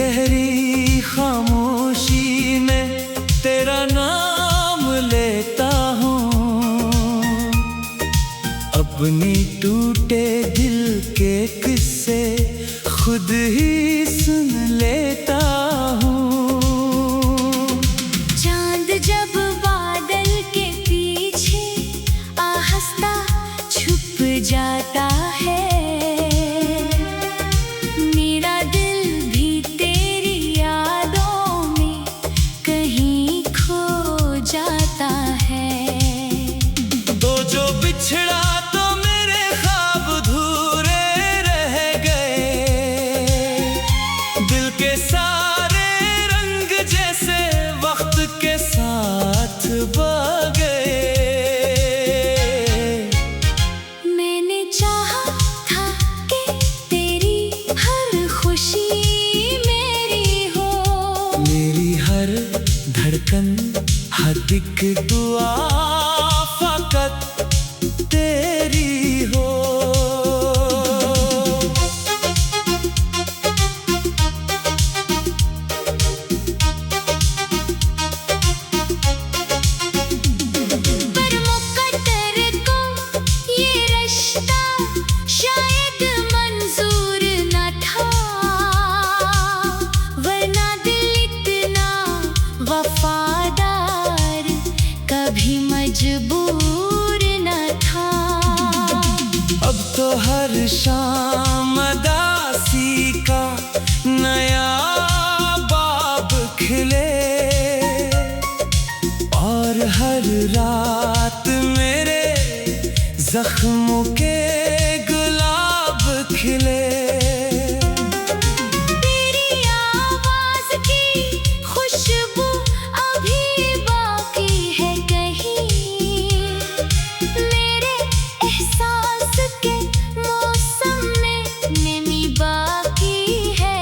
गहरी खामोशी में तेरा नाम लेता हूँ, अपनी टूटे दिल के किस्से खुद ही सुन लेता हूँ। चांद जब बादल के पीछे आहिस्ता छुप जाता है, मेरा दिल भी तेरी यादों में कहीं खो जाता है। तो जो बिछड़ा तो मेरे ख्वाब अधूरे रह गए, दिल के सारे रंग जैसे वक्त के साथ बह गए। मैंने चाहा था कि तेरी हर खुशी मेरी हो, मेरी हर धड़कन हर एक दुआ फकत तेरी हो। पर मुकद्दर को ये रिश्ता शायद मंजूर न था, वरना दिल इतना वफादार कभी मजबूर न था। अब तो हर शाम उदासी का नया बाब खिले, और हर रात मेरे जख्मों के गुलाब खिले। तेरी आवाज की खुशबू अभी बाकी है कहीं, मेरे एहसास के मौसम में नमी बाकी है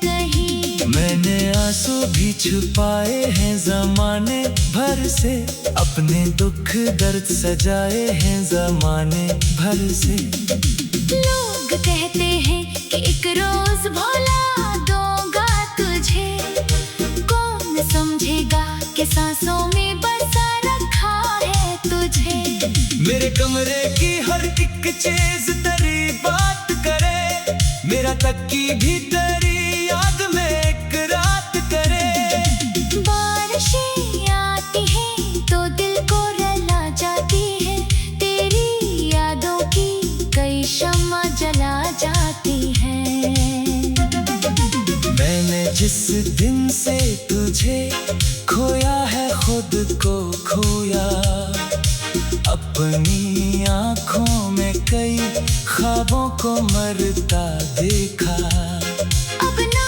कहीं। मैंने आंसू भी छुपाए हैं जमाने भर से, अपने दुख दर्द सजाए हैं जमाने भर से। लोग कहते हैं कि एक रोज भुला दूंगा तुझे, कौन समझेगा कि सांसों में बसा रखा है तुझे। मेरे कमरे की हर एक चीज तेरी बात करे, मेरा तकी भी तेरी याद में एक रात करे। बारिशें आती हैं तो दिल को रुला जाती है, तेरी यादों की कई शम्मा जला जाती है। मैंने जिस दिन से तुझे खोया है खुद को खोया, अपनी आँखों में कई ख्वाबों को मरता देखा। अब ना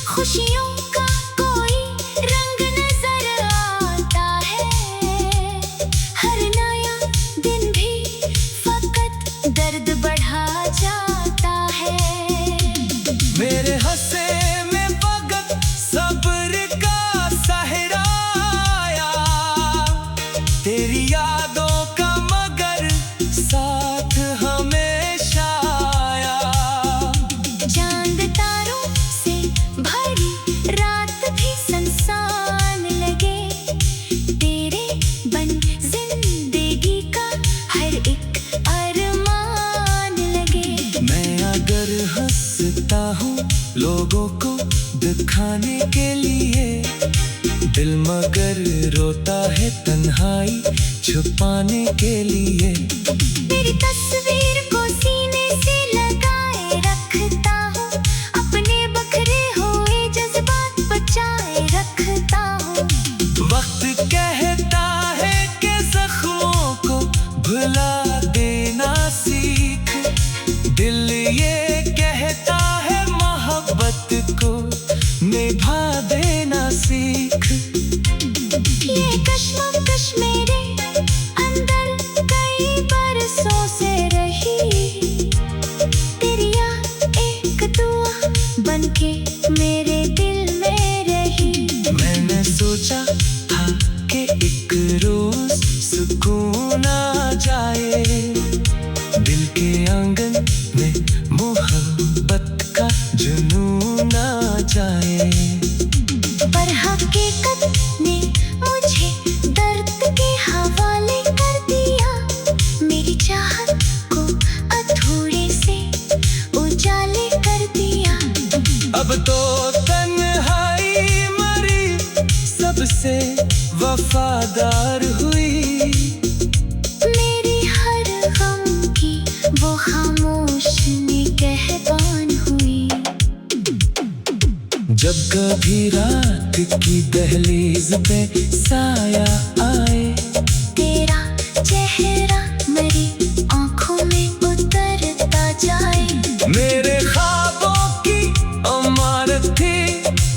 खुशियों का कोई रंग नजर आता है, हर नया दिन भी फकत दर्द बढ़ा जाता है। मेरे हंसे में वक्त सब्र का सहरा आया, तेरी यादों का मगर साथ हमेशा आया। चांद तारों से भरी रात भी संसान लगे, तेरे बन जिंदगी का हर एक अरमान लगे। मैं अगर हंसता हूँ लोगों को दिखाने के लिए, दिल मगर रोता है तन्हाई छुपाने के लिए। मेरी तस्वीर को सीने से लगाए रखता हूँ, अपने बखरे हुए जज्बात बचाए रखता हूँ। वक्त कहता है कि जख्मों को भुला देना सीख, दिल ये कहता है मोहब्बत को निभा देना सीख। ये कश्मकश मेरे अंदर कई बरसों से रही, तेरी याद एक दुआ बनके मेरे दिल में रही। मैंने सोचा था कि एक रोज सुकून आ जाए, दिल के आंगन में मोहब्बत का जुनून आ जाए। वफादार हुई। मेरी हर गम की वो खामोश निगहबान हुई। जब कभी रात की दहलीज पे साया आए, तेरा चेहरा मेरी आंखों में उतरता जाए। मेरे ख्वाबों की इमारत थी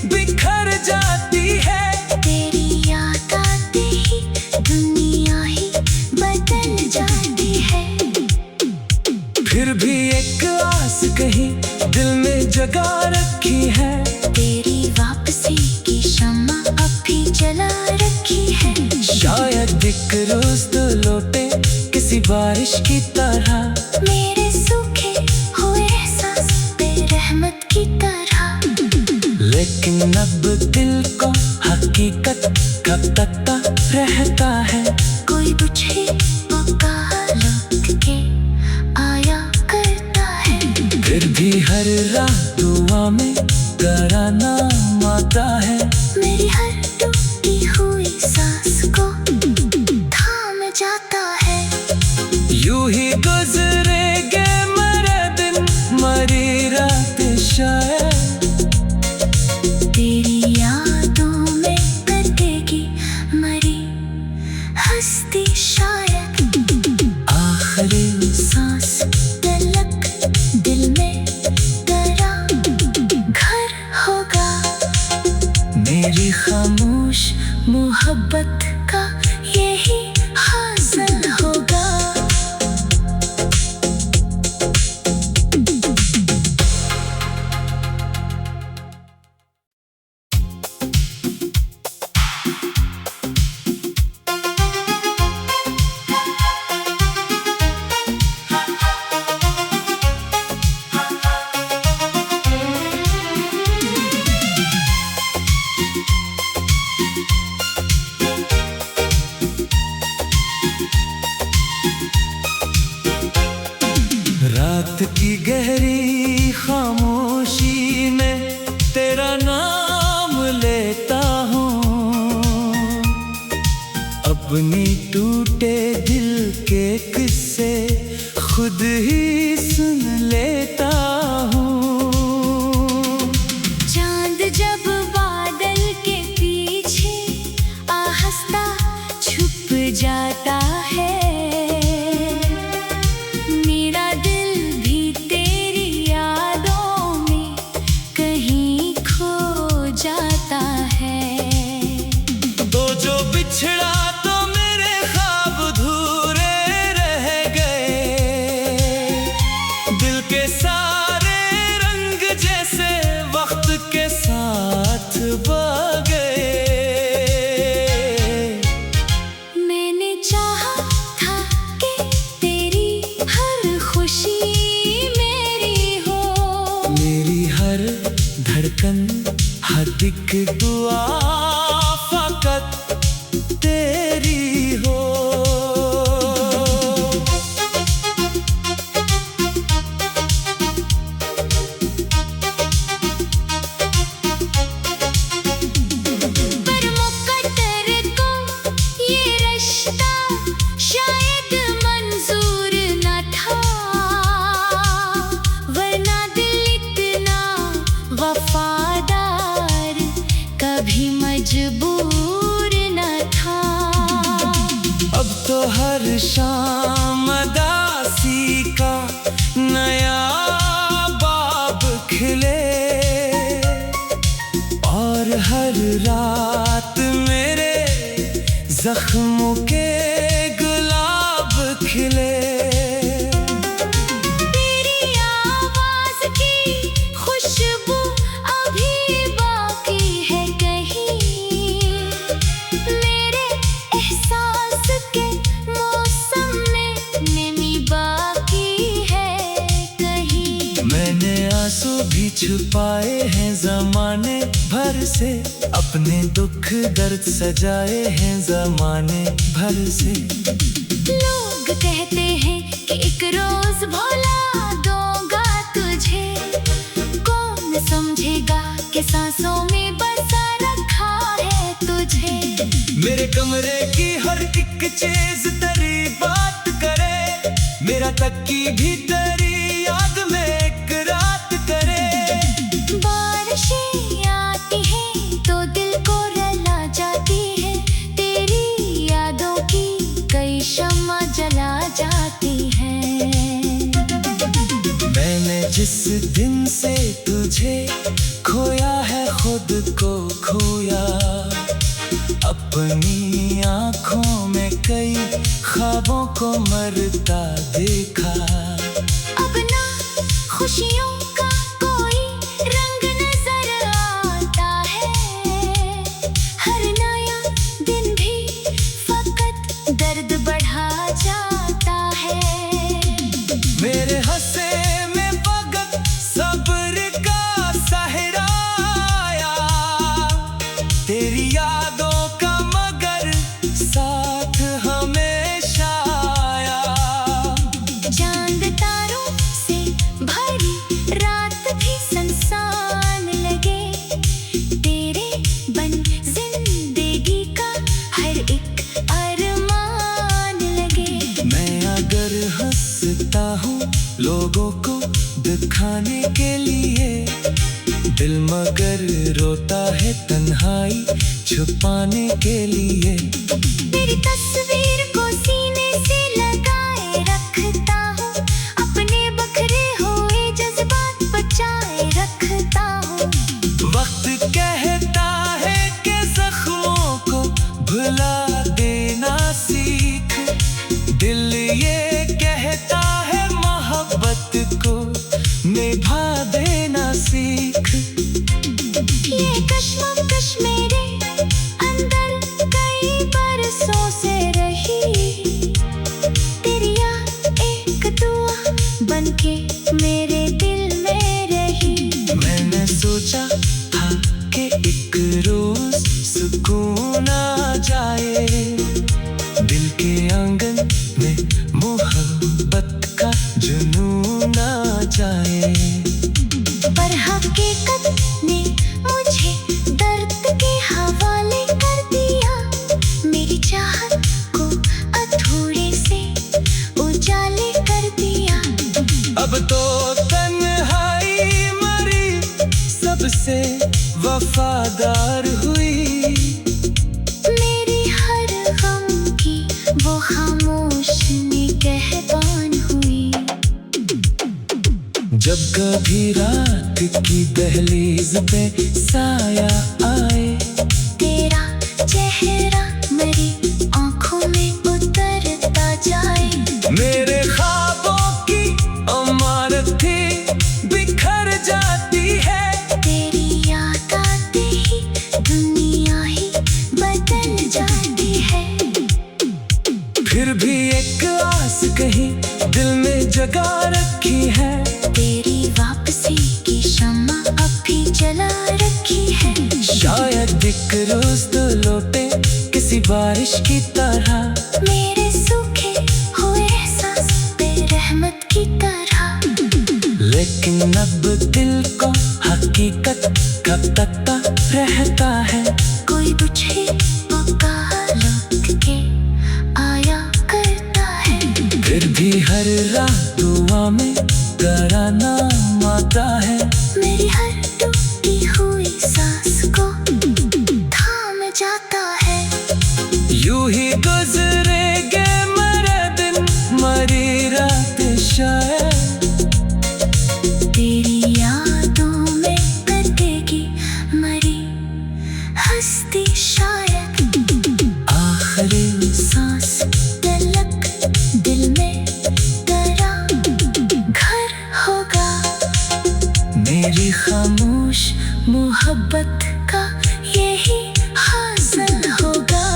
बिखर जाती है। तेरी याद आते ही दुनिया ही बदल जाती है। फिर भी एक आस कहीं दिल में जगा रखी है। तेरी वापसी की शम्मा अब भी जला रखी है। शायद एक रोज तो लौटे किसी बारिश की तरह, मेरे सूखे हुए एहसास पे रहमत की तरह। लेकिन अब दिल को हकीकत का पता रहता है। कोई बुझे पुकार लौट के आया करता है। फिर भी हर रात दुआ में तेरा नाम आता है। मेरी हर टूटी हुई सांस को थाम जाता है। यूं ही गुजरेंगे मेरे दिन मरी रात शायद, तेरी यादों में कटेगी मरी हस्ती शायद। आखिरी सांस तलक दिल में तेरा घर होगा। मेरी खामोश मोहब्बत का यही हासिल होगा। रात की गहरी खामोशी में तेरा नाम लेता हूँ। अपनी टूटे दिल के किस्से खुद ही सुन लेता हूँ। चांद जब बादल के पीछे आहिस्ता छुप जाता है। मेरा दिल भी तेरी यादों में कहीं खो जाता है। तो जो बिछड़ा तो मेरे ख्वाब अधूरे रह गए। दिल के सारे रंग जैसे वक्त के साथ बह गए। मैंने चाहा था कि तेरी हर खुशी मेरी हो। मेरी हर धड़कन हर एक दुआ फकत तेरी हो। पर मुकद्दर को ये रिश्ता शायद मंजूर न था, वरना दिल इतना वफादार कभी मजबूर न था। अब तो हर शाम उदासी का नया बाब खिले, और हर रात मेरे जख्मों के गुलाब खिले। तेरी आवाज की खुशबू अभी बाकी है कहीं। मेरे एहसास के मौसम में नमी बाकी है कहीं। मैंने आंसू भी छुपाए हैं जमाने भर से, अपने दुख दर्द सजाए हैं जमाने भर से। लोग कहते हैं कि एक रोज भुला दूंगा तुझे। कौन समझेगा कि सांसों में बसा रखा है तुझे। मेरे कमरे की हर एक चीज तेरी बात करे, मेरा तक्की भी तेरी याद में एक रात करे। बारिशें आती हैं तो दिल को रुला जाती है, तेरी यादों की कई शम्मा जला जाती है। मैंने जिस दिन से तुझे खोया है खुद को खोया, अपनी आँखों में कई ख्वाबों को मरता देखा। अब ना खुशियों का कोई रंग नजर आता है, हर नया दिन भी फकत दर्द बढ़ा जाता है। मेरे हंसे में वक्त सब्र का सहरा आया, तेरी यादों का मगर साथ हमेशा आया। चांद तारों से भरी रात भी संसान लगे, तेरे बन जिंदगी का हर एक अरमान लगे। मैं अगर हंसता हूँ लोगों को दिखाने के लिए, दिल मगर रोता है तन्हाई छुपाने के लिए। मेरी तस्वीर को सीने से लगाए रखता हूँ, अपने बखरे हुए जज्बात बचाए रखता हूँ। वक्त कहता है कि जख्मों को भुला देना सीख, दिल ये कहता है मोहब्बत को निभा देना सीख। ये कश्मकश मेरे अंदर कई बरसों से रही, तेरी याद एक दुआ बनके मेरे दिल में रही। मैंने सोचा था कि एक रोज सुकून आ जाए, दिल के आंगन में मोहब्बत का जुनून आ जाए। पर हकीकत ने मुझे दर्द के हवाले कर दिया, मेरी चाहत को अधूरे से उजाले कर दिया। अब तो तन्हाई मरी सबसे वफादार हुई, मेरी हर गम की वो खामोश निगहबान हुई। जब कभी रात की दहलीज पे साया आए, तेरा चेहरा मेरी आंखों में उतरता जाए। मेरे ख्वाबों की इमारत थी बिखर जाती है, तेरी याद आते ही दुनिया ही बदल जाती है। फिर भी एक आस कहीं दिल में जगा रखी है, तेरी वापसी की शम्मा अब भी जला रखी है। शायद एक रोज तो लौटे किसी बारिश की तरह, मेरे सूखे हुए एहसास पे रहमत की तरह। लेकिन अब दिल को हकीकत का पता रहता है, कोई बुझे पुकार लौट के आया करता है। फिर भी हर रात दुआ में तेरा नाम आता है। मेरी हर टूटी हुई सांस को थाम जाता है। यूं ही गुजरेगे मेरे दिन मरी रात शायद, तेरी यादों में कटेगी मरी हस्ती शायद। आखिरी सांस तलक दिल में तेरा घर होगा, मेरी खामोश मोहब्बत का यही हासिल होगा।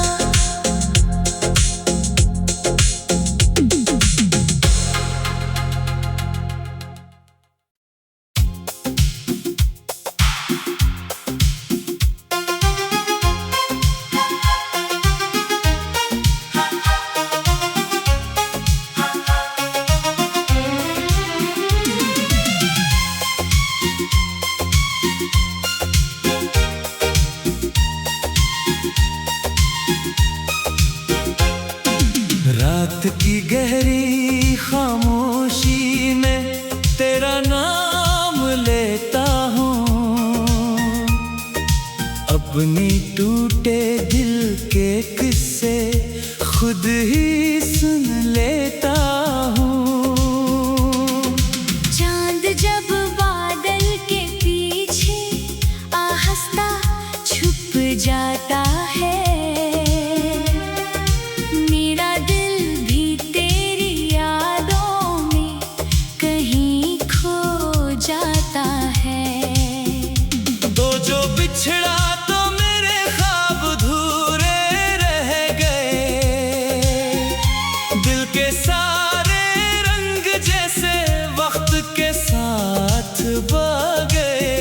रात की गहरी खामोशी में तेरा नाम लेता हूँ, अपनी टूटे दिल के किस्से खुद ही सुन लेता हूँ। चांद जब बादल के पीछे आहिस्ता छुप जाता है, मेरा दिल भी तेरी यादों में कहीं खो जाता है। तो जो बिछड़ा तो मेरे ख्वाब अधूरे रह गए, दिल के सारे रंग जैसे वक्त के साथ बह गए।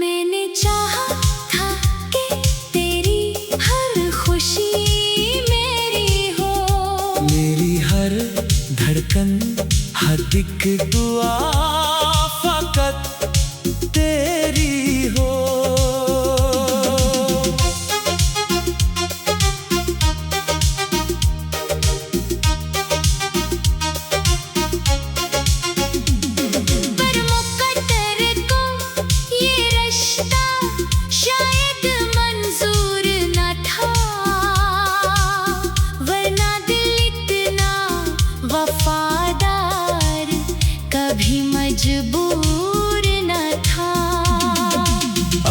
मैंने चाहा था कि तेरी हर खुशी मेरी हो, मेरी हर धड़कन हर एक दुआ फकत तेरी हो। पर मुकद्दर को ये रिश्ता शायद मंजूर न था, वरना दिल इतना वफादार कभी मजबूर न था।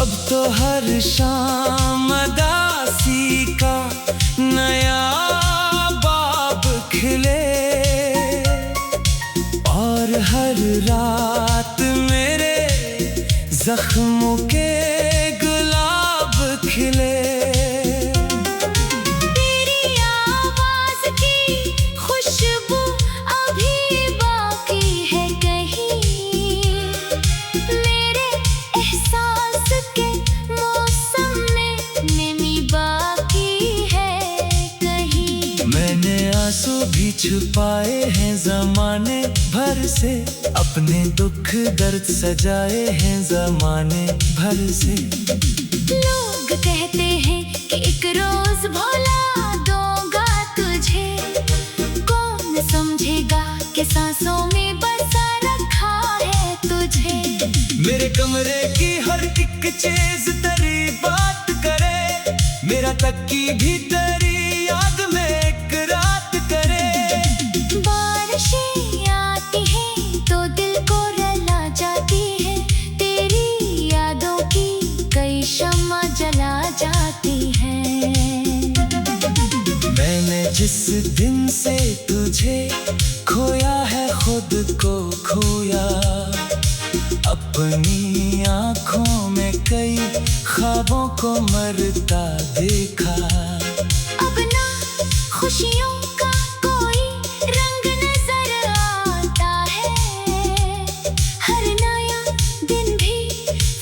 अब तो हर शाम उदासी का नया बाब खिले, और हर रात मेरे जख्मों के गुलाब खिले। तेरी आवाज की खुशबू अभी बाकी है कहीं, मेरे एहसास के मौसम में नमी बाकी है कहीं। मैंने आंसू भी छुपाए हैं जमाने भर से, अपने दुख दर्द सजाए हैं जमाने भर से। लोग कहते हैं कि एक रोज भुला दूंगा तुझे, कौन समझेगा कि सांसों में बसा रखा है तुझे। मेरे कमरे की हर एक चीज तेरी बात करे, मेरा तकी भी तेरी याद में एक रात करे। बारिशें आती हैं तो दिल को रुला जाती है, तेरी यादों की कई शम्मा जला जाती हैं। मैंने जिस दिन से तुझे खोया है खुद को खोया, अपनी आँखों में कई ख्वाबों को मरता देखा। अब ना खुशियों का कोई रंग नजर आता है, हर नया दिन भी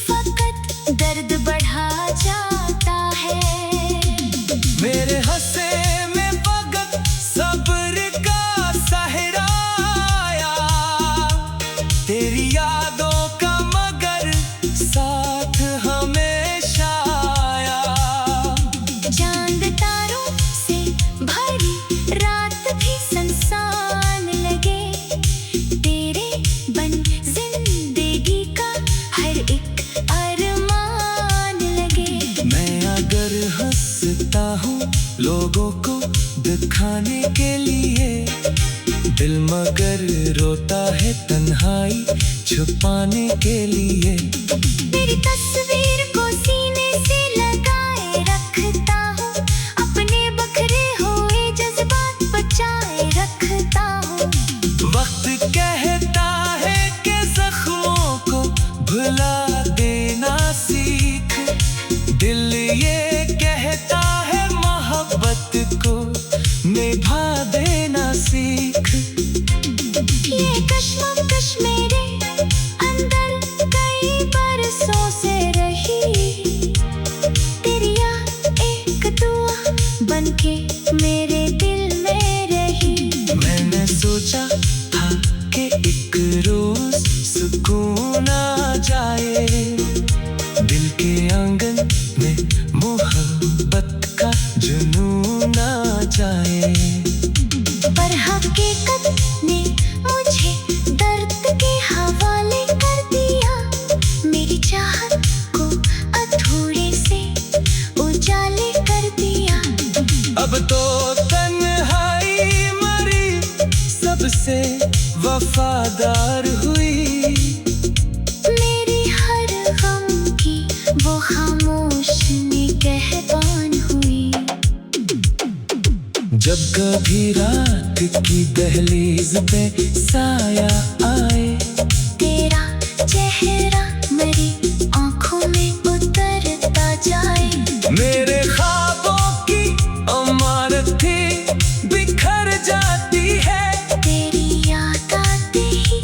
फकत दर्द बढ़ा जाता है। मेरे हंसे में वक्त सब्र का सहराया, तेरी यादों का मगर साथ हमेशा आया। चांद तारों से भरी रात भी संसान लगे, तेरे बन जिंदगी का हर एक अरमान लगे। मैं अगर हंसता हूँ लोगों को दिखाने के लिए, दिल मगर रोता है तन्हाई छुपाने के लिए। मेरी तस्वीर को सीने से लगाए रखता हूँ, अपने बखरे हुए जज्बात बचाए रखता हूँ। वक्त कहता है कि जख्मों को भुला देना सीख, दिल ये कहता है मोहब्बत को निभा देना सीख। ये कश्मकश मेरे अंदर कई बरसों से रही, तेरी याद एक दुआ बनके मेरे दिल में रही। मैंने सोचा था कि एक रोज सुकून आ जाए, दिल के आंगन में मोहब्बत का जुनून आ अब तो तन्हाई मरी, सबसे वफादार हुई। मेरी हर गम की वो खामोश निगहबान हुई। जब कभी रात की दहलीज पे साया आए, तेरा चेहरा मेरी आंखों में उतरता जाए। मेरे ख्वाबों की इमारत थी बिखर जाती है। तेरी याद आते ही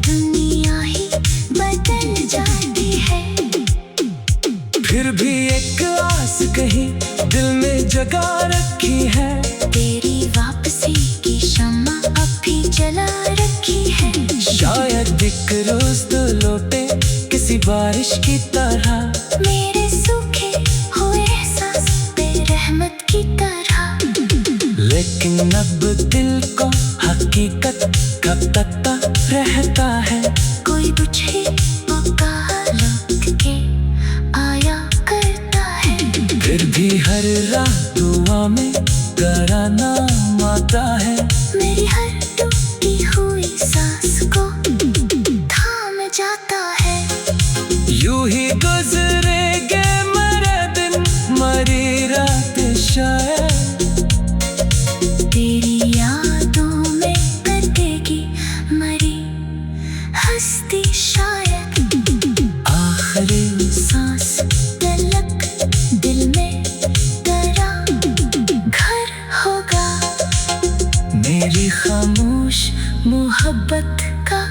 दुनिया ही बदल जाती है। फिर भी एक आस कहीं दिल में जगा रखी है। तेरी वापसी की शम्मा अब भी जला रखी है। शायद एक रोज तो लौटे किसी बारिश की तरह, मेरे सूखे हुए सांस पे रहमत की तरह। लेकिन अब दिल को हकीकत का पता रहता है। कोई बुझे पुकार लौट के आया करता है। फिर भी हर रात दुआ में तेरा नाम आता है। मेरी हर टूटी हुई सांस को थाम जाता है। यूं ही गुजरेंगे मेरे दिन मरी रात शायद, तेरी यादों में कटेगी मरी हस्ती शायद। आखिरी सांस तलक दिल में तेरा घर होगा। मेरी खामोश मोहब्बत का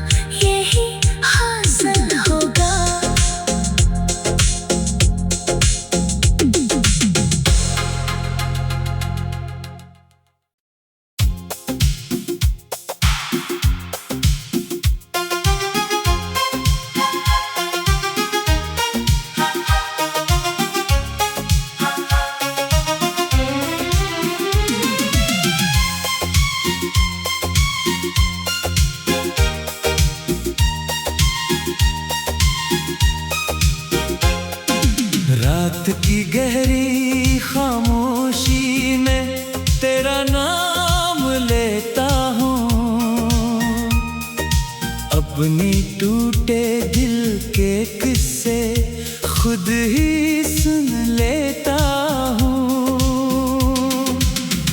यही हासिल होगा। रात की गहरी खामोशी में तेरा नाम लेता हूँ। अपनी टूटे दिल के किस्से खुद ही सुन लेता हूँ।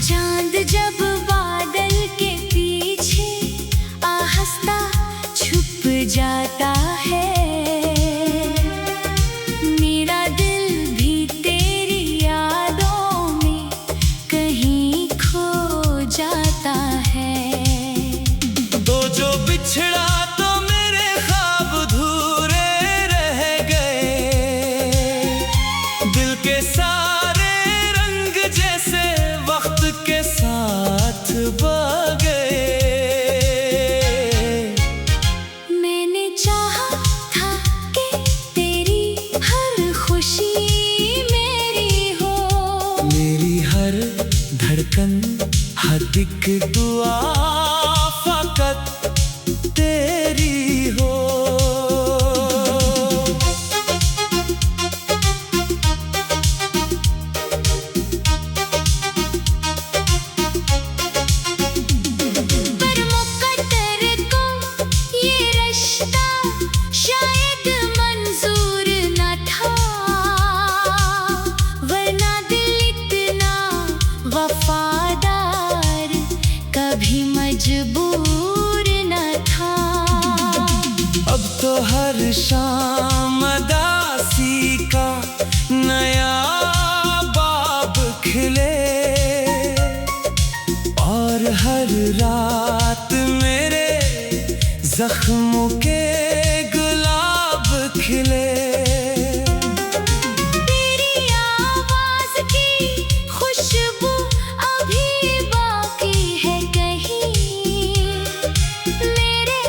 चांद जब बादल के पीछे आहिस्ता छुप जाता है। मेरा दिल भी तेरी यादों में कहीं खो जाता है। तो जो बिछड़ा तो मेरे ख्वाब अधूरे रह गए। दिल के सारे रंग जैसे वक्त के साथ बह गए। मैंने चाहा था कि तेरी हर खुशी मेरी हो। मेरी हर धड़कन हर एक दुआ फकत तेरी हो। पर मुकद्दर को ये रिश्ता शायद मंजूर न था, वरना दिल इतना वफादार कभी मजबूर न था। अब तो हर शाम उदासी का नया बाब खिले, और हर रात मेरे जख्मों के गुलाब खिले। तेरी आवाज की खुशबू अभी बाकी है कहीं। मेरे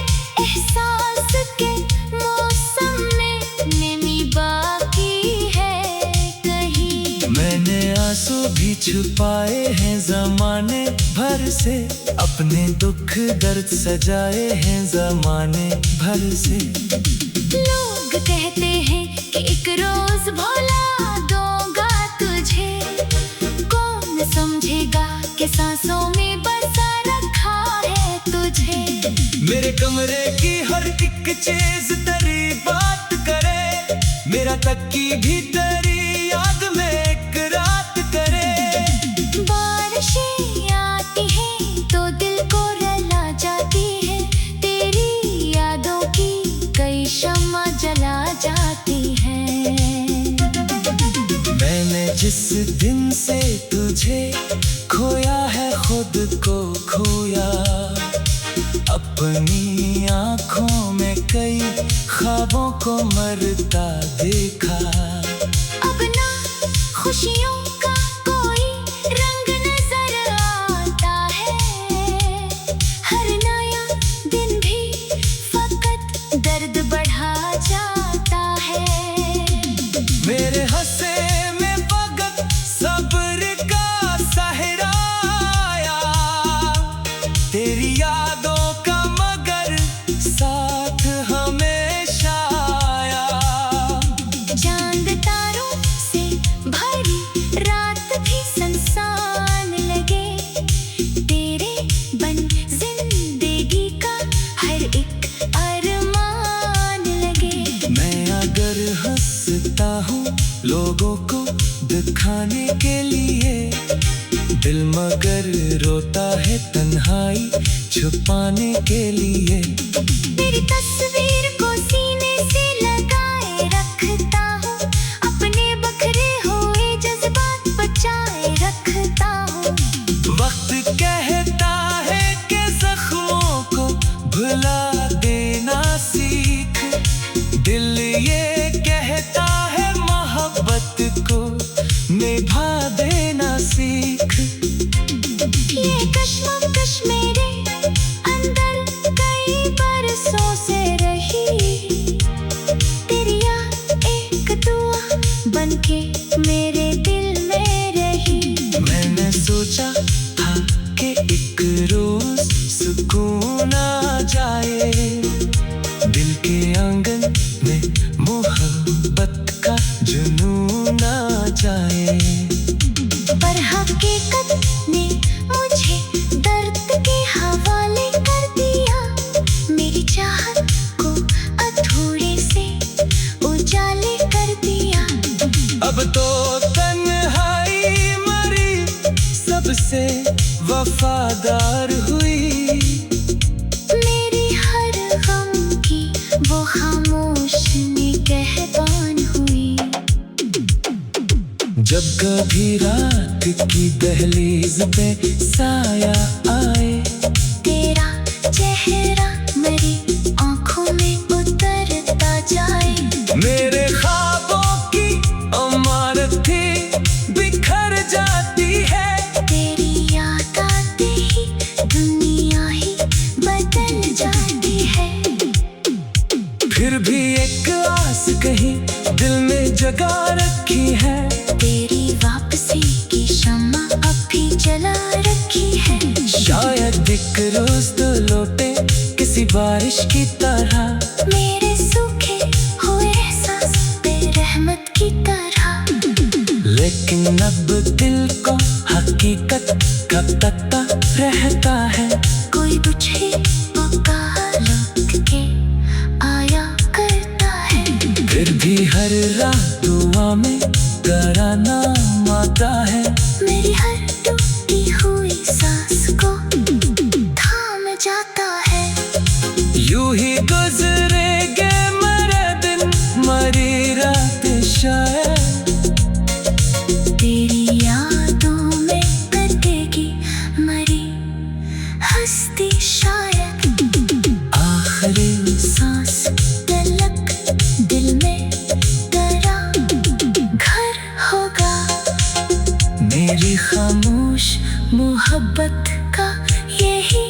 एहसास के मौसम में नमी बाकी है कहीं। मैंने आंसू भी छुपाए हैं जमाने भर से, अपने दुख दर्द सजाए हैं जमाने भर से। लोग कहते हैं कि एक रोज भुला दूंगा तुझे, कौन समझेगा मेरे कमरे की हर एक चीज तेरी बात करे, मेरा तक्की भी तेरी याद में एक रात करे। बारिशें आती हैं तो दिल को रुला जाती है, तेरी यादों की कई शम्मा जला जाती है। मैंने जिस दिन से तुझे खोया है खुद को खोया, अपनी आँखों में कई ख्वाबों को मरता देखा। अब ना खुशियों का कोई रंग नजर आता है, हर नया दिन भी फकत दर्द बढ़ा जाता है। मेरे हंसे में वक्त सब्र का सहरा आया, तेरी यादों का मगर साथ हमेशा आया। चांद तारों से भरी रात भी संसान लगे, तेरे बन जिंदगी का हर एक अरमान लगे। मैं अगर हंसता हूँ लोगों को दिखाने के लिए, दिल मगर रोता है तन्हाई छुपाने के लिए। मेरी तस्वीर को सीने से लगाए रखता हूँ, अपने बखरे हुए जज्बात बचाए रखता हूँ। वक्त कहता है कि जख्मों को भुला देना सीख, दिल ये कहता है मोहब्बत को निभा देना सीख। ये कश्मकश मेरे अंदर कई बरसों से रही, तेरी याद एक दुआ बनके मेरे दिल में रही। मैंने सोचा था कि एक रोज सुकून आ जाए, दिल के आंगन में मोहब्बत का जुनून आ जाए। पर हकीकत ने मुझे दर्द के हवाले कर दिया, मेरी चाहत को अधूरे से उजाले कर दिया। अब तो तन्हाई मरी सबसे वफादार हुई, मेरी हर गम की वो खामोश निगहबान हुई। जब कभी रात की दहलीज पे साया आए, तेरा चेहरा मेरी आंखों में उतरता जाए। मेरे ख्वाबों की इमारत थी बिखर जाती है, तेरी याद आते ही दुनिया ही बदल जाती है। फिर भी एक आस कहीं दिल में जगा रखी है, तेरी वापसी की शम्मा अब भी जला रखी है। शायद एक रोज तो लौटे किसी बारिश की तरह, मेरे सूखे हुए एहसास पे रहमत की तरह। लेकिन अब दिल को हकीकत का पता रहता है, कोई बुझे पुकार लौट के आया करता है। फिर भी हर रात दुआ में तेरा नाम आता है। मेरी हर टूटी हुई सांस को थाम जाता है। यूं ही गुजरेगे मेरे दिन मरी रात शायद, तेरी यादों में कटेगी मरी हस्ती शायद। आखिरी सांस तलक दिल में तेरा घर होगा, मेरी खामोश मोहब्बत का यही